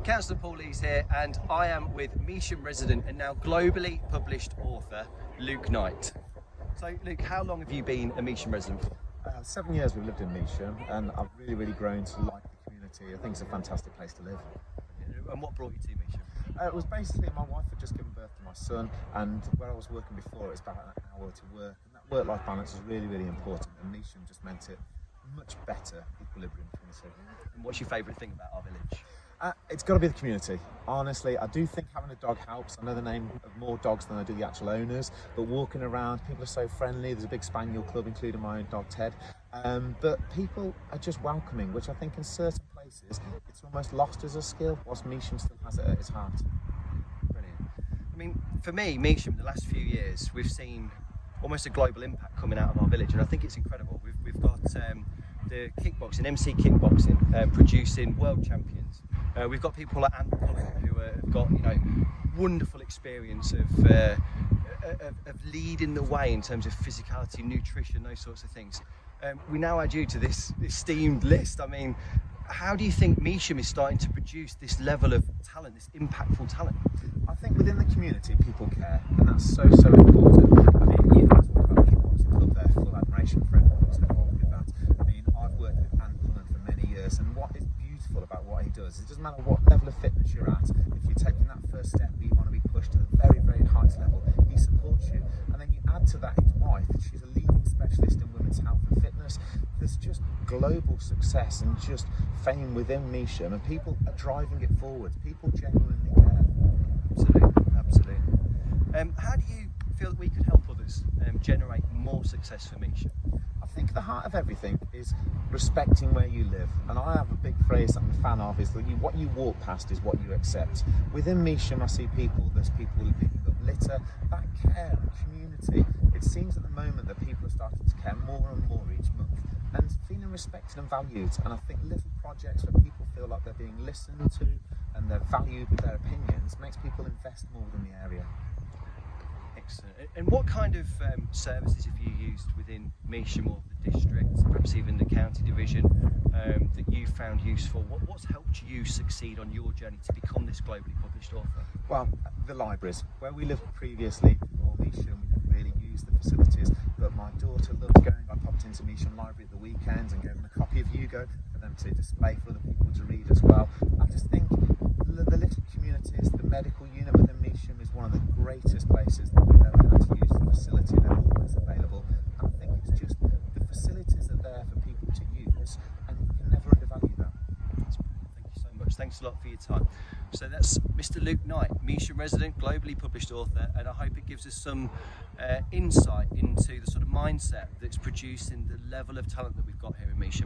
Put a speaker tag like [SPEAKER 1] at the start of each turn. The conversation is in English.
[SPEAKER 1] Councillor Paul Lees here, and I am with Measham resident and now globally published author Luke Knight. So Luke, how long have you been a Measham resident for?
[SPEAKER 2] 7 years we've lived in Measham, and I've really grown to like the community. I think it's a fantastic place to live.
[SPEAKER 1] And what brought you to Measham?
[SPEAKER 2] It was basically my wife had just given birth to my son, and where I was working before it was about an hour to work, and that work-life balance is really important, and Measham just meant it much better equilibrium between the two.
[SPEAKER 1] And what's your favourite thing about our village?
[SPEAKER 2] It's got to be the community. Honestly, I do think having a dog helps. I know the name of more dogs than I do the actual owners, but walking around, people are so friendly. There's a big spaniel club, including my own dog Ted. But people are just welcoming, which I think in certain places it's almost lost as a skill, whilst Measham still has it at its heart.
[SPEAKER 1] Brilliant. I mean, for me, Measham, the last few years, we've seen almost a global impact coming out of our village, and I think it's incredible. We've got the kickboxing, MC kickboxing, producing world champions. We've got people like Anne Pullen who have got wonderful experience of leading the way in terms of physicality, nutrition, those sorts of things. We now add you to this esteemed list. I mean, how do you think Measham is starting to produce this level of talent, this impactful talent?
[SPEAKER 2] I think within the community people care, and that's so important. I mean, you know, we've got a kickboxing club there, full admiration for everyone who's involved with that. I mean, I've worked with Anne Pullen for many years, and what is beautiful about what he does, it doesn't matter what level of fitness you're at, if you're taking that first step where you want to be pushed to the very highest level, he supports you. And then you add to that his wife, she's a leading specialist in women's health and fitness. There's just global success and just fame within Measham, and people are driving it forward. People genuinely care.
[SPEAKER 1] Absolutely. How do you feel that we could help others generate more success for Measham?
[SPEAKER 2] I think the heart of everything is respecting where you live, and I have a big phrase that I'm a fan of, is that what you walk past is what you accept. Within Measham, I see there's people picking up litter, that care and community. It seems at the moment that people are starting to care more and more each month, and feeling respected and valued. And I think little projects where people feel like they're being listened to and they're valued with their opinions makes people invest more within the area.
[SPEAKER 1] Excellent. And what kind of services have you used within Measham or the district, perhaps even the county division, that you found useful? What's helped you succeed on your journey to become this globally published author?
[SPEAKER 2] Well, the libraries. Where we lived previously before Measham, we couldn't really use the facilities, but my daughter loved going. I popped into Measham Library at the weekends and gave them a copy of Yugo for them to display for other people to read as well. I just think the little communities, the medical unit within Measham is one of the greatest places that we've ever had to use the facility. They're always available. And I think it's just the facilities are there for people to use, and you can never undervalue that.
[SPEAKER 1] Thank you so much. Thanks a lot for your time. So that's Mr. Luke Knight, Measham resident, globally published author, and I hope it gives us some insight into the sort of mindset that's producing the level of talent that we've got here in Measham.